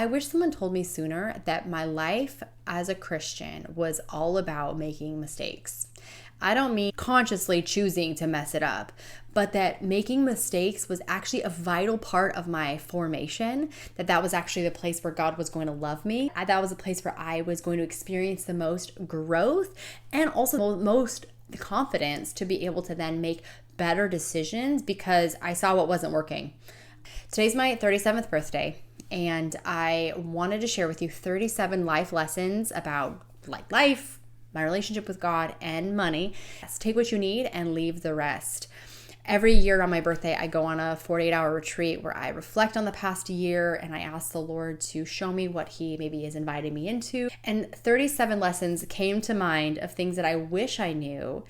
I wish someone told me sooner that my life as a Christian was all about making mistakes. I don't mean consciously choosing to mess it up, but that making mistakes was actually a vital part of my formation, that was actually the place where God was going to love me. That was a place where I was going to experience the most growth and also most confidence to be able to then make better decisions because I saw what wasn't working. Today's my 37th birthday, and I wanted to share with you 37 life lessons about life, my relationship with God, and money. So take what you need and leave the rest. Every year on my birthday, I go on a 48-hour retreat where I reflect on the past year and I ask the Lord to show me what He maybe is inviting me into. And 37 lessons came to mind of things that I wish I knew,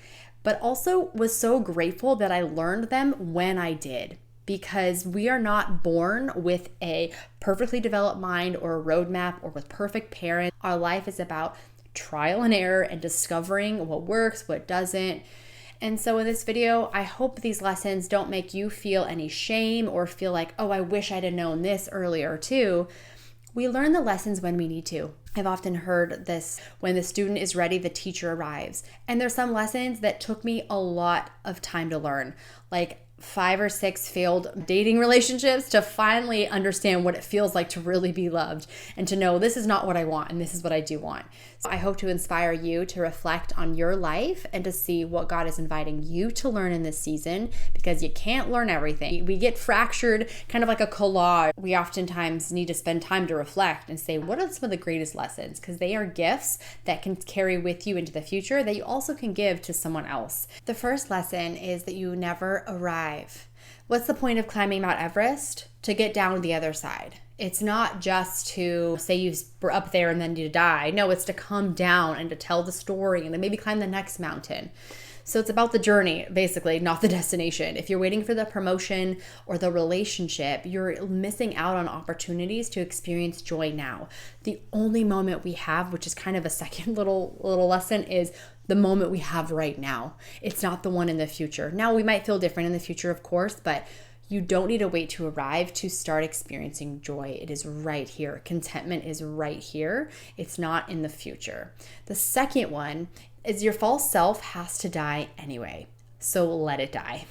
but also was so grateful that I learned them when I did. Because we are not born with a perfectly developed mind or a roadmap or with perfect parents. Our life is about trial and error and discovering what works, what doesn't. And so in this video, I hope these lessons don't make you feel any shame or feel like, oh, I wish I'd have known this earlier too. We learn the lessons when we need to. I've often heard this, when the student is ready, the teacher arrives. And there's some lessons that took me a lot of time to learn, like 5 or 6 failed dating relationships to finally understand what it feels like to really be loved and to know this is not what I want and this is what I do want. So I hope to inspire you to reflect on your life and to see what God is inviting you to learn in this season, because you can't learn everything. We get fractured, kind of like a collage. We oftentimes need to spend time to reflect and say, what are some of the greatest lessons? Because they are gifts that can carry with you into the future that you also can give to someone else. The first lesson is that you never arrive. What's the point of climbing Mount Everest? To get down to the other side. It's not just to say you were up there and then you die. No, it's to come down and to tell the story and then maybe climb the next mountain. So it's about the journey, basically, not the destination. If you're waiting for the promotion or the relationship, you're missing out on opportunities to experience joy now. The only moment we have, which is kind of a second little lesson, is the moment we have right now. It's not the one in the future. Now, we might feel different in the future, of course, but you don't need to wait to arrive to start experiencing joy. It is right here. Contentment is right here. It's not in the future. The second one is your false self has to die anyway. So let it die.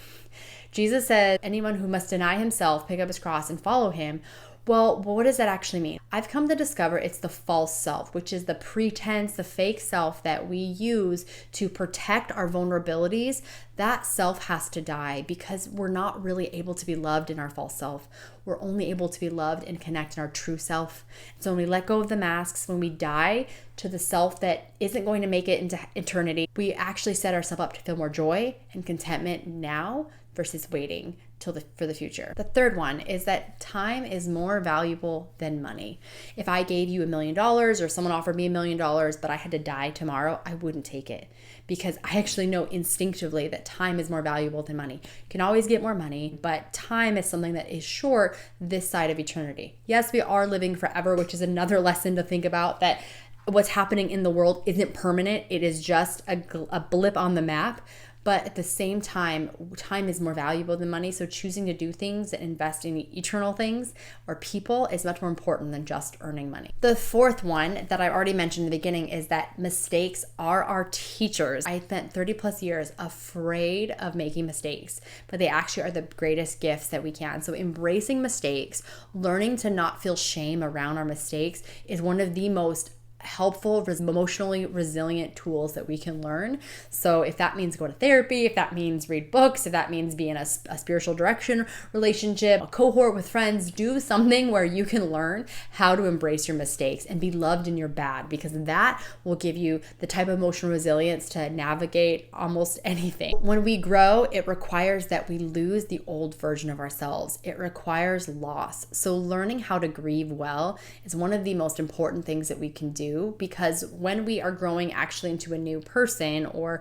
Jesus said, anyone who must deny himself, pick up his cross, and follow him. Well, what does that actually mean? I've come to discover it's the false self, which is the pretense, the fake self that we use to protect our vulnerabilities. That self has to die because we're not really able to be loved in our false self. We're only able to be loved and connect in our true self. So when we let go of the masks, when we die to the self that isn't going to make it into eternity, we actually set ourselves up to feel more joy and contentment now versus waiting for the future. The third one is that time is more valuable than money. If I gave you $1 million or someone offered me $1 million, but I had to die tomorrow, I wouldn't take it because I actually know instinctively that time is more valuable than money. You can always get more money, but time is something that is short this side of eternity. Yes, we are living forever, which is another lesson to think about, that what's happening in the world isn't permanent. It is just a blip on the map. But at the same time, time is more valuable than money. So choosing to do things that invest in eternal things or people is much more important than just earning money. The fourth one that I already mentioned in the beginning is that mistakes are our teachers. I spent 30 plus years afraid of making mistakes, but they actually are the greatest gifts that we can. So embracing mistakes, learning to not feel shame around our mistakes is one of the most helpful, emotionally resilient tools that we can learn. So if that means go to therapy, if that means read books, if that means be in a spiritual direction relationship, a cohort with friends, do something where you can learn how to embrace your mistakes and be loved in your bad, because that will give you the type of emotional resilience to navigate almost anything. When we grow, it requires that we lose the old version of ourselves. It requires loss. So learning how to grieve well is one of the most important things that we can do, because when we are growing actually into a new person or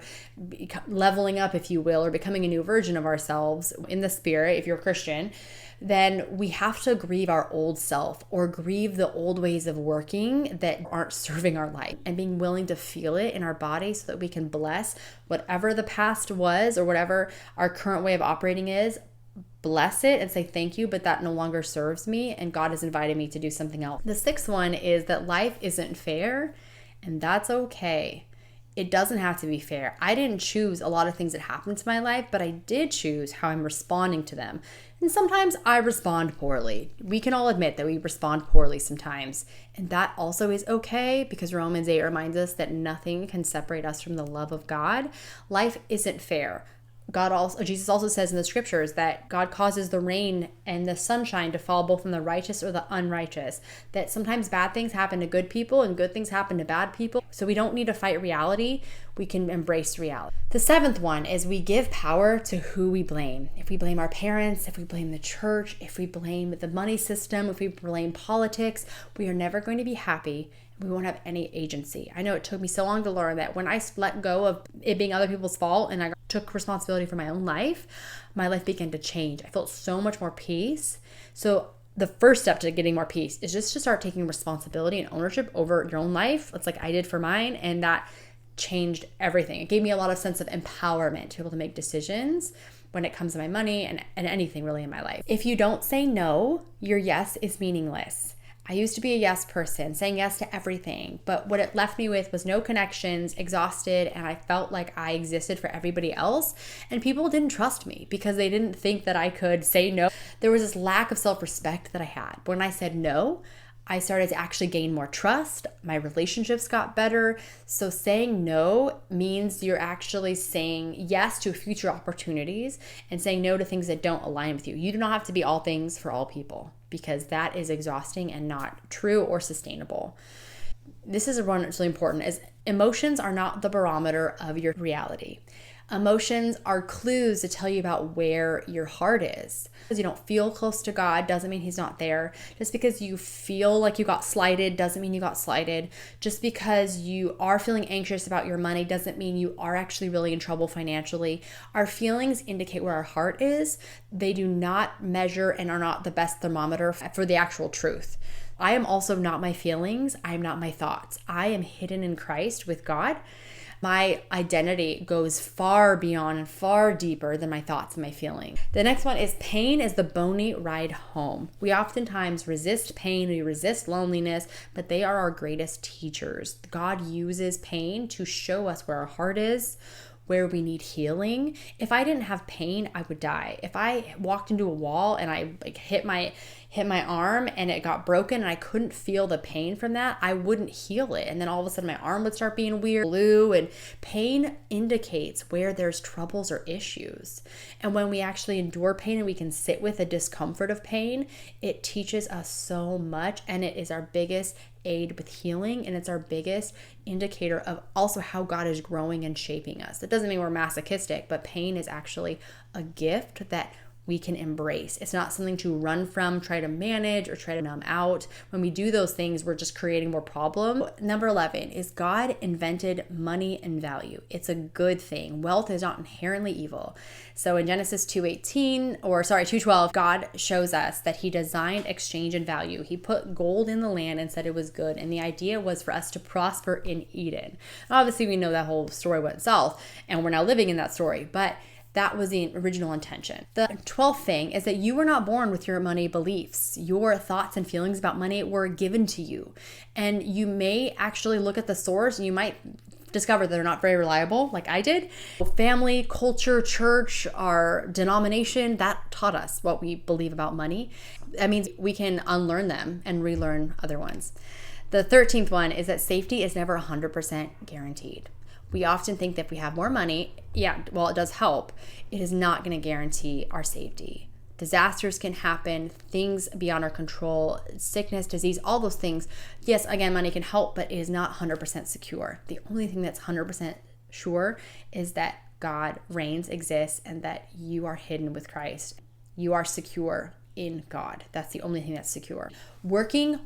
leveling up, if you will, or becoming a new version of ourselves in the spirit, if you're a Christian, then we have to grieve our old self or grieve the old ways of working that aren't serving our life, and being willing to feel it in our body so that we can bless whatever the past was or whatever our current way of operating is bless it and say thank you, but that no longer serves me and God has invited me to do something else. The sixth one is that life isn't fair, and that's okay. It doesn't have to be fair. I didn't choose a lot of things that happened to my life, but I did choose how I'm responding to them. And sometimes I respond poorly. We can all admit that we respond poorly sometimes. And that also is okay, because Romans 8 reminds us that nothing can separate us from the love of God. Life isn't fair. Jesus also says in the scriptures that God causes the rain and the sunshine to fall both on the righteous or the unrighteous. That sometimes bad things happen to good people and good things happen to bad people. So we don't need to fight reality. We can embrace reality. The seventh one is we give power to who we blame. If we blame our parents, if we blame the church, if we blame the money system, if we blame politics, we are never going to be happy. We won't have any agency. I know it took me so long to learn that when I let go of it being other people's fault and I took responsibility for my own life, my life began to change. I felt so much more peace. So the first step to getting more peace is just to start taking responsibility and ownership over your own life. It's like I did for mine, and that changed everything. It gave me a lot of sense of empowerment to be able to make decisions when it comes to my money and anything really in my life. If you don't say no, your yes is meaningless. I used to be a yes person, saying yes to everything, but what it left me with was no connections, exhausted, and I felt like I existed for everybody else, and people didn't trust me because they didn't think that I could say no. There was this lack of self-respect that I had. When I said no, I started to actually gain more trust. My relationships got better. So saying no means you're actually saying yes to future opportunities and saying no to things that don't align with you. You do not have to be all things for all people, because that is exhausting and not true or sustainable. This is one that's really important, is emotions are not the barometer of your reality. Emotions are clues to tell you about where your heart is. Because you don't feel close to God doesn't mean he's not there. Just because you feel like you got slighted doesn't mean you got slighted. Just because you are feeling anxious about your money doesn't mean you are actually really in trouble financially. Our feelings indicate where our heart is. They do not measure and are not the best thermometer for the actual truth. I am also not my feelings. I am not my thoughts. I am hidden in Christ with God. My identity goes far beyond and far deeper than my thoughts and my feelings. The next one is pain is the bony ride home. We oftentimes resist pain, we resist loneliness, but they are our greatest teachers. God uses pain to show us where our heart is, where we need healing. If I didn't have pain, I would die. If I walked into a wall and I hit my arm and it got broken and I couldn't feel the pain from that, I wouldn't heal it. And then all of a sudden my arm would start being weird, blue, and pain indicates where there's troubles or issues. And when we actually endure pain and we can sit with the discomfort of pain, it teaches us so much, and it is our biggest aid with healing, and it's our biggest indicator of also how God is growing and shaping us. That doesn't mean we're masochistic, but pain is actually a gift that we can embrace. It's not something to run from, try to manage, or try to numb out. When we do those things, we're just creating more problem. Number 11 is God invented money and value. It's a good thing. Wealth is not inherently evil. So in Genesis 2:12, God shows us that he designed exchange and value. He put gold in the land and said it was good. And the idea was for us to prosper in Eden. Obviously, we know that whole story went south, and we're now living in that story. But that was the original intention. The 12th thing is that you were not born with your money beliefs. Your thoughts and feelings about money were given to you. And you may actually look at the source and you might discover that they're not very reliable, like I did. Family, culture, church, our denomination, that taught us what we believe about money. That means we can unlearn them and relearn other ones. The 13th one is that safety is never 100% guaranteed. We often think that if we have more money, it does help. It is not going to guarantee our safety. Disasters can happen, things beyond our control, sickness, disease, all those things. Yes, again, money can help, but it is not 100% secure. The only thing that's 100% sure is that God reigns, exists, and that you are hidden with Christ. You are secure in God. That's the only thing that's secure. Working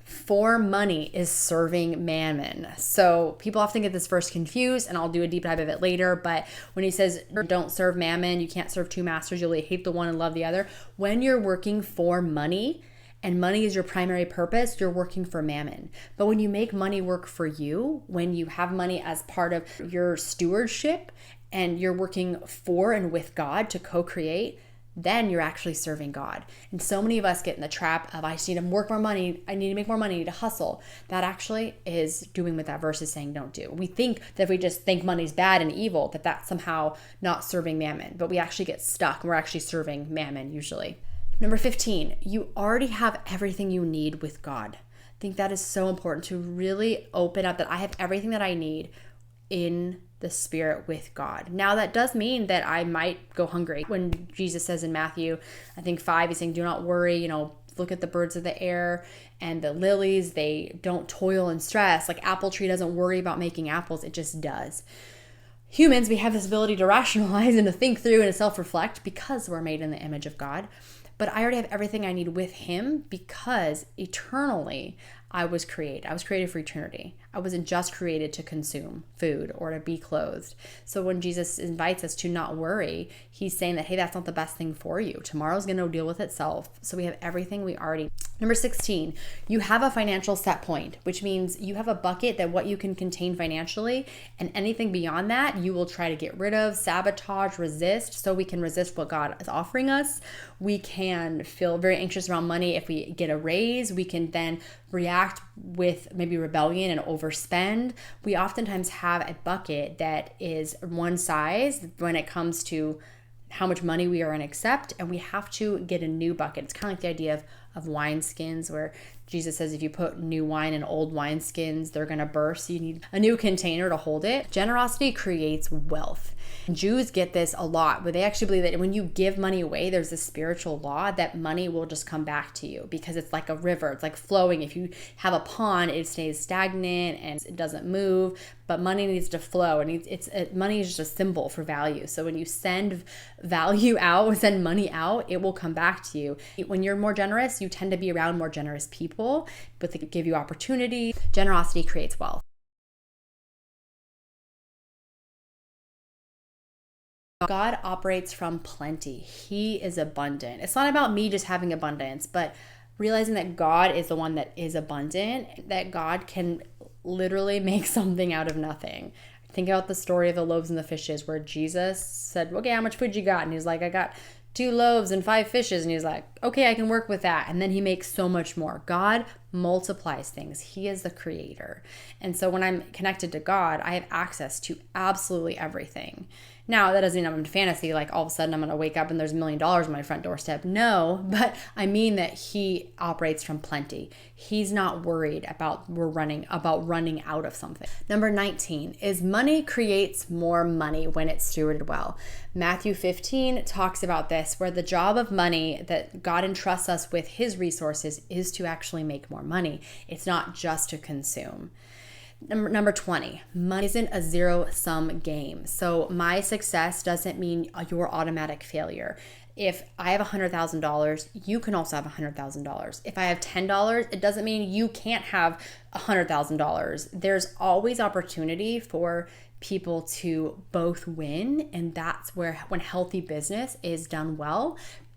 for money is serving mammon. So people often get this verse confused, and I'll do a deep dive of it later. But when he says don't serve mammon, you can't serve two masters, you'll hate the one and love the other. When you're working for money and money is your primary purpose, you're working for mammon. But when you make money work for you, when you have money as part of your stewardship and you're working for and with God to co-create, then you're actually serving God. And so many of us get in the trap of, I just need to work more money, I need to make more money, I need to hustle. That actually is doing what that verse is saying don't do. We think that if we just think money's bad and evil, that that's somehow not serving mammon, but we actually get stuck and we're actually serving mammon usually. Number 15, you already have everything you need with God. I think that is so important to really open up that I have everything that I need in the Spirit with God. Now that does mean that I might go hungry. When Jesus says in Matthew, I think 5, he's saying, do not worry, look at the birds of the air and the lilies, they don't toil and stress. Like apple tree doesn't worry about making apples, it just does. Humans, we have this ability to rationalize and to think through and to self-reflect because we're made in the image of God. But I already have everything I need with him because eternally I was created. I was created for eternity. I wasn't just created to consume food or to be clothed. So when Jesus invites us to not worry, he's saying that, hey, that's not the best thing for you. Tomorrow's going to deal with itself. So we have everything we already. Number 16, you have a financial set point, which means you have a bucket that what you can contain financially, and anything beyond that, you will try to get rid of, sabotage, resist, so we can resist what God is offering us. We can feel very anxious around money. If we get a raise, we can then react with maybe rebellion and overspend. We oftentimes have a bucket that is one size when it comes to how much money we are going to accept, and we have to get a new bucket. It's kind of like the idea of wineskins, where Jesus says if you put new wine in old wineskins, they're going to burst. So you need a new container to hold it. Generosity creates wealth. Jews get this a lot, but they actually believe that when you give money away, there's a spiritual law that money will just come back to you because it's like a river. It's like flowing. If you have a pond, it stays stagnant and it doesn't move, but money needs to flow, and money is just a symbol for value. So when you send value out, send money out, it will come back to you. When you're more generous, you tend to be around more generous people, but they give you opportunity. Generosity creates wealth. God operates from plenty. He is abundant. It's not about me just having abundance, but realizing that God is the one that is abundant, that God can literally make something out of nothing. Think about the story of the loaves and the fishes where Jesus said, okay, how much food you got? And he's like, I got 2 loaves and 5 fishes. And he's like, okay, I can work with that. And then he makes so much more. God multiplies things. He is the creator. And so when I'm connected to God, I have access to absolutely everything. Now, that doesn't mean I'm in fantasy, like all of a sudden I'm going to wake up and there's $1 million on my front doorstep. No, but I mean that he operates from plenty. He's not worried about running out of something. Number 19 is money creates more money when it's stewarded well. Matthew 15 talks about this, where the job of money that God entrusts us with his resources is to actually make more money. It's not just to consume. Number 20, money isn't a zero-sum game. So my success doesn't mean your automatic failure. If I have $100,000, you can also have $100,000. If I have $10, it doesn't mean you can't have $100,000. There's always opportunity for people to both win, and that's where, when healthy business is done well,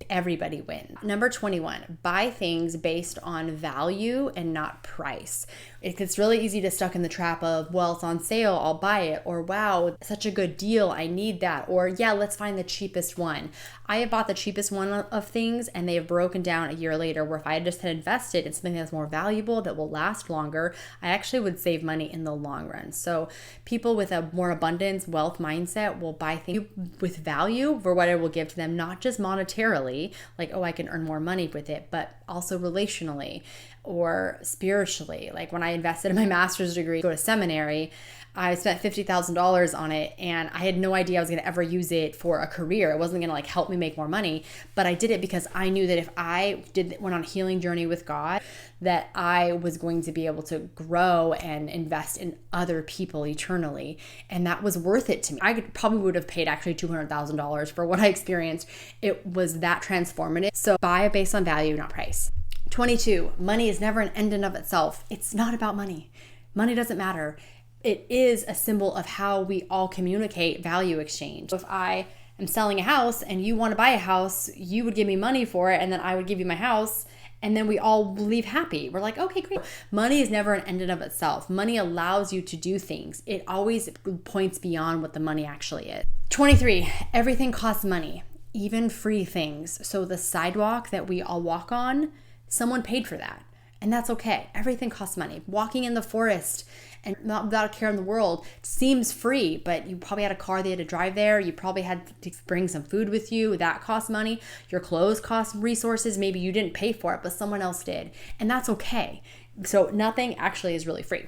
everybody wins. Number 21, buy things based on value and not price. It's really easy to stuck in the trap of, well, it's on sale, I'll buy it, or wow, such a good deal, I need that, or yeah, let's find the cheapest one. I have bought the cheapest one of things and they have broken down a year later, where if I just had invested in something that's more valuable, that will last longer, I actually would save money in the long run. So people with a more abundance, wealth mindset will buy things with value for what it will give to them, not just monetarily, like, oh, I can earn more money with it, but also relationally or spiritually. Like when I invested in my master's degree, go to seminary, I spent $50,000 on it and I had no idea I was going to ever use it for a career. It wasn't going to like help me make more money, but I did it because I knew that if I went on a healing journey with God, that I was going to be able to grow and invest in other people eternally. And that was worth it to me. I probably would have paid actually $200,000 for what I experienced. It was that transformative. So buy based on value, not price. 22, money is never an end in of itself. It's not about money. Money doesn't matter. It is a symbol of how we all communicate value exchange. So if I am selling a house and you want to buy a house, you would give me money for it and then I would give you my house and then we all leave happy. We're like, okay, great. Money is never an end in of itself. Money allows you to do things. It always points beyond what the money actually is. 23, everything costs money. even free things. So the sidewalk that we all walk on, someone paid for that. And that's okay. Everything costs money. Walking in the forest and not without a care in the world seems free, but you probably had a car that you had to drive there. You probably had to bring some food with you. That costs money. Your clothes cost resources. Maybe you didn't pay for it, but someone else did. And that's okay. So nothing actually is really free.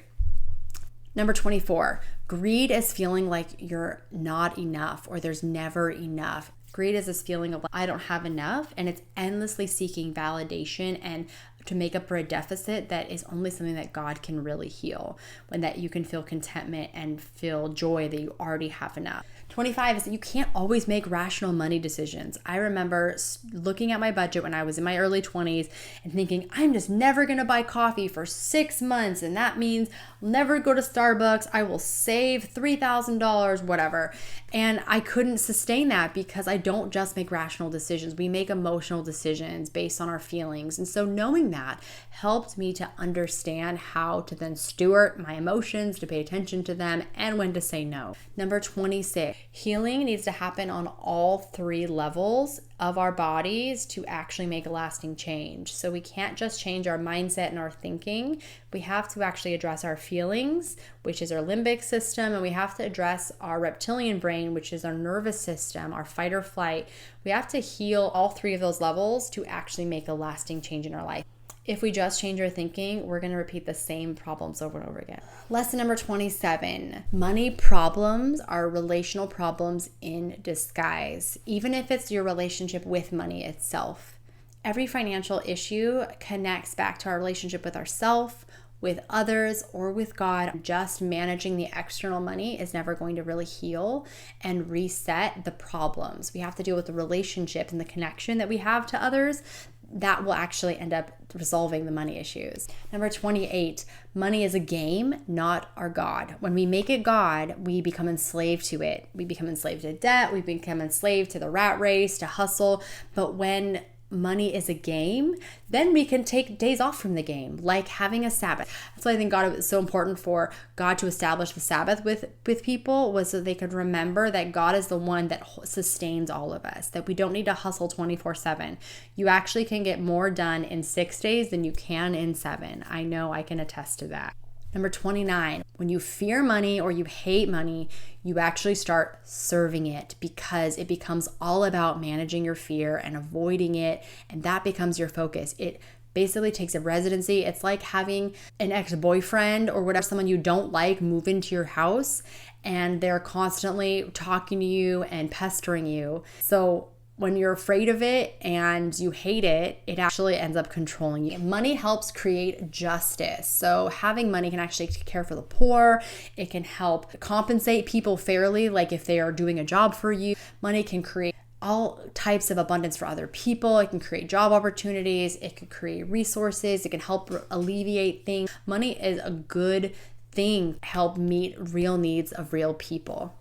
Number 24, greed is feeling like you're not enough or there's never enough. Greed is this feeling of I don't have enough, and it's endlessly seeking validation and to make up for a deficit that is only something that God can really heal, when that you can feel contentment and feel joy that you already have enough. 25 is that you can't always make rational money decisions. I remember looking at my budget when I was in my early 20s and thinking, I'm just never going to buy coffee for 6 months. And that means I'll never go to Starbucks. I will save $3,000, whatever. And I couldn't sustain that because I don't just make rational decisions. We make emotional decisions based on our feelings. And so knowing that helped me to understand how to then steward my emotions, to pay attention to them, and when to say no. Number 26, healing needs to happen on all 3 levels of our bodies to actually make a lasting change. So we can't just change our mindset and our thinking. We have to actually address our feelings, which is our limbic system, and we have to address our reptilian brain, which is our nervous system, our fight or flight. We have to heal all 3 of those levels to actually make a lasting change in our life. If we just change our thinking, we're going to repeat the same problems over and over again. Lesson number 27, money problems are relational problems in disguise, even if it's your relationship with money itself. Every financial issue connects back to our relationship with ourselves, with others, or with God. Just managing the external money is never going to really heal and reset the problems. We have to deal with the relationship and the connection that we have to others. That will actually end up resolving the money issues. Number 28, money is a game, not our God. When we make it God, we become enslaved to it. We become enslaved to debt. We become enslaved to the rat race, to hustle. But when money is a game, then we can take days off from the game, like having a Sabbath. That's why I think God, it was so important for God to establish the Sabbath with people, was so they could remember that God is the one that sustains all of us, that we don't need to hustle 24/7. You actually can get more done in 6 days than you can in 7. I know, I can attest to that. Number 29, when you fear money or you hate money, you actually start serving it because it becomes all about managing your fear and avoiding it, and that becomes your focus. It basically takes a residency. It's like having an ex-boyfriend or whatever, someone you don't like, move into your house and they're constantly talking to you and pestering you. So when you're afraid of it and you hate it, it actually ends up controlling you. Money helps create justice. So having money can actually care for the poor. It can help compensate people fairly, like if they are doing a job for you. Money can create all types of abundance for other people. It can create job opportunities. It can create resources. It can help alleviate things. Money is a good thing to help meet real needs of real people.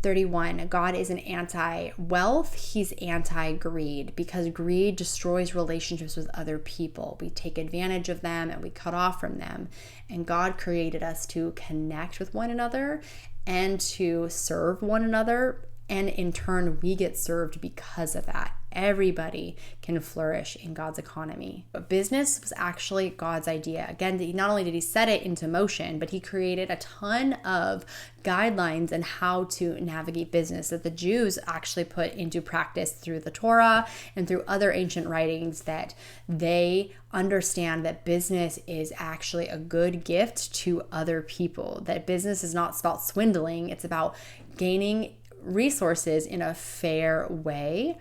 31, God isn't anti-wealth, he's anti-greed, because greed destroys relationships with other people. We take advantage of them and we cut off from them. And God created us to connect with one another and to serve one another. And in turn, we get served because of that. Everybody can flourish in God's economy. But business was actually God's idea. Again, not only did he set it into motion, but he created a ton of guidelines on how to navigate business that the Jews actually put into practice through the Torah and through other ancient writings, that they understand that business is actually a good gift to other people. That business is not about swindling, it's about gaining resources in a fair way.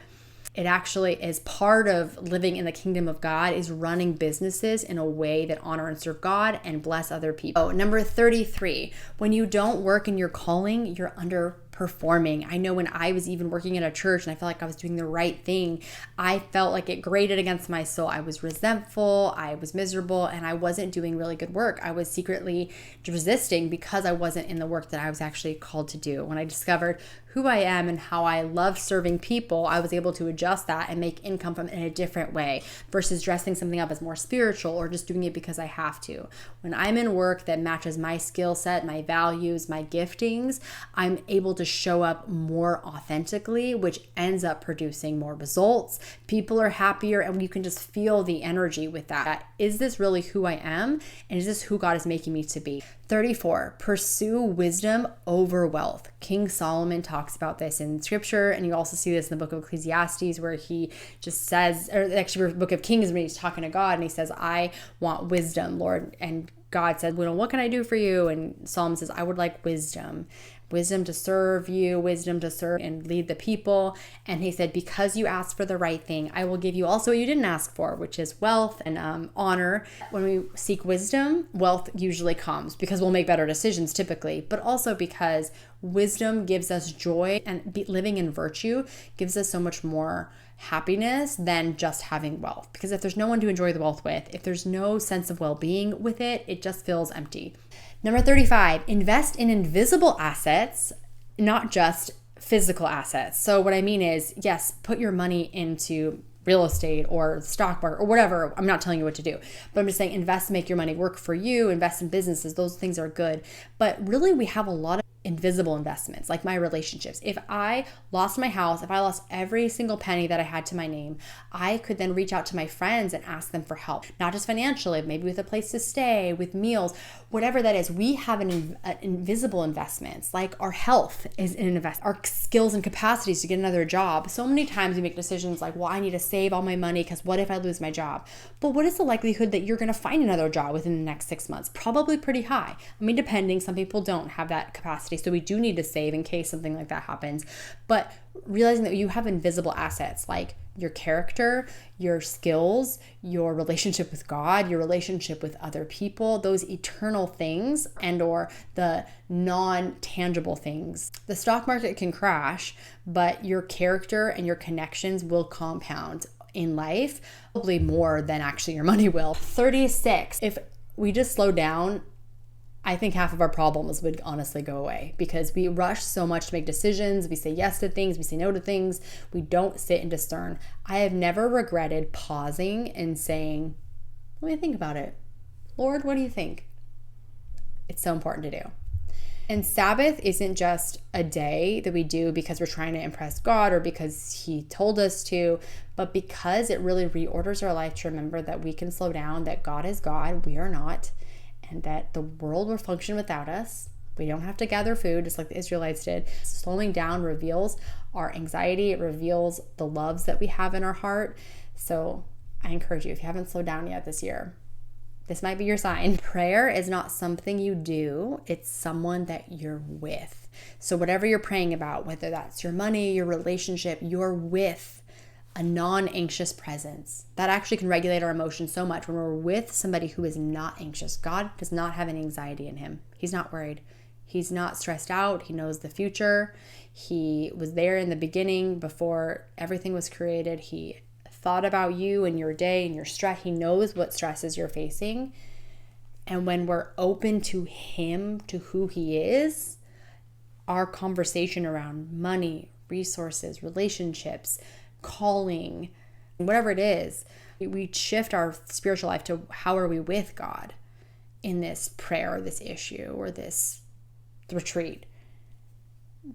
It actually is part of living in the kingdom of God, is running businesses in a way that honor and serve God and bless other people. Number 33, when you don't work in your calling, you're underperforming. I know when I was even working at a church and I felt like I was doing the right thing, I felt like it grated against my soul. I was resentful, I was miserable, and I wasn't doing really good work. I was secretly resisting because I wasn't in the work that I was actually called to do. When I discovered who I am and how I love serving people, I was able to adjust that and make income from it in a different way versus dressing something up as more spiritual or just doing it because I have to. When I'm in work that matches my skill set, my values, my giftings, I'm able to show up more authentically, which ends up producing more results. People are happier and you can just feel the energy with that. Is this really who I am? And is this who God is making me to be? 34, pursue wisdom over wealth. King Solomon talks about this in scripture, and you also see this in the book of Ecclesiastes where he just says, or actually the book of Kings when he's talking to God and he says, I want wisdom, Lord. And God said, well, what can I do for you? And Solomon says, I would like wisdom. Wisdom to serve you, wisdom to serve and lead the people. And he said, because you asked for the right thing, I will give you also what you didn't ask for, which is wealth and honor. When we seek wisdom, wealth usually comes because we'll make better decisions typically, but also because wisdom gives us joy, and living in virtue gives us so much more happiness than just having wealth. Because if there's no one to enjoy the wealth with, if there's no sense of well-being with it, it just feels empty. Number 35, invest in invisible assets, not just physical assets. So what I mean is, yes, put your money into real estate or stock market or whatever. I'm not telling you what to do, but I'm just saying invest, make your money work for you, invest in businesses. Those things are good. But really we have a lot of invisible investments, like my relationships. If I lost my house, if I lost every single penny that I had to my name, I could then reach out to my friends and ask them for help, not just financially, maybe with a place to stay, with meals, whatever that is. We have an invisible investments, like our health is an investment, our skills and capacities to get another job. So many times we make decisions like, well, I need to save all my money because what if I lose my job? But what is the likelihood that you're going to find another job within the next 6 months? Probably pretty high. I mean, depending, some people don't have that capacity. So we do need to save in case something like that happens. But realizing that you have invisible assets like your character, your skills, your relationship with God, your relationship with other people, those eternal things and or the non-tangible things. The stock market can crash, but your character and your connections will compound in life, probably more than actually your money will. 36, if we just slow down, I think half of our problems would honestly go away because we rush so much to make decisions. We say yes to things, we say no to things. We don't sit and discern. I have never regretted pausing and saying, let me think about it. Lord, what do you think? It's so important to do. And Sabbath isn't just a day that we do because we're trying to impress God or because he told us to, but because it really reorders our life to remember that we can slow down, that God is God, we are not, and that the world will function without us. We don't have to gather food just like the Israelites did. Slowing down reveals our anxiety. It reveals the loves that we have in our heart. So I encourage you, if you haven't slowed down yet this year, this might be your sign. Prayer is not something you do. It's someone that you're with. So whatever you're praying about, whether that's your money, your relationship, you're with a non-anxious presence. That actually can regulate our emotions so much when we're with somebody who is not anxious. God does not have any anxiety in him. He's not worried. He's not stressed out. He knows the future. He was there in the beginning before everything was created. He thought about you and your day and your stress. He knows what stresses you're facing. And when we're open to him, to who he is, our conversation around money, resources, relationships, calling, whatever it is, we shift our spiritual life to how are we with God in this prayer or this issue or this retreat.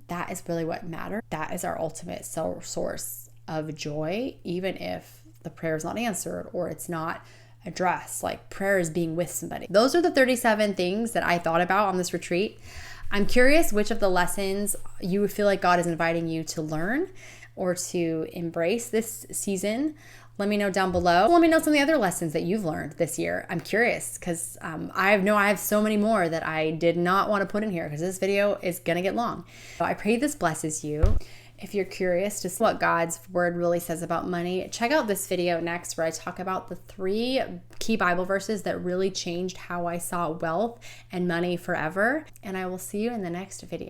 That is really what matters. That is our ultimate source of joy, even if the prayer is not answered or it's not addressed. Like prayer is being with somebody. Those are the 37 things that I thought about on this retreat. I'm curious which of the lessons you feel like God is inviting you to learn or to embrace this season. Let me know down below. Let me know some of the other lessons that you've learned this year. I'm curious because I have so many more that I did not want to put in here because this video is going to get long. So I pray this blesses you. If you're curious to see what God's word really says about money, check out this video next where I talk about the 3 key Bible verses that really changed how I saw wealth and money forever. And I will see you in the next video.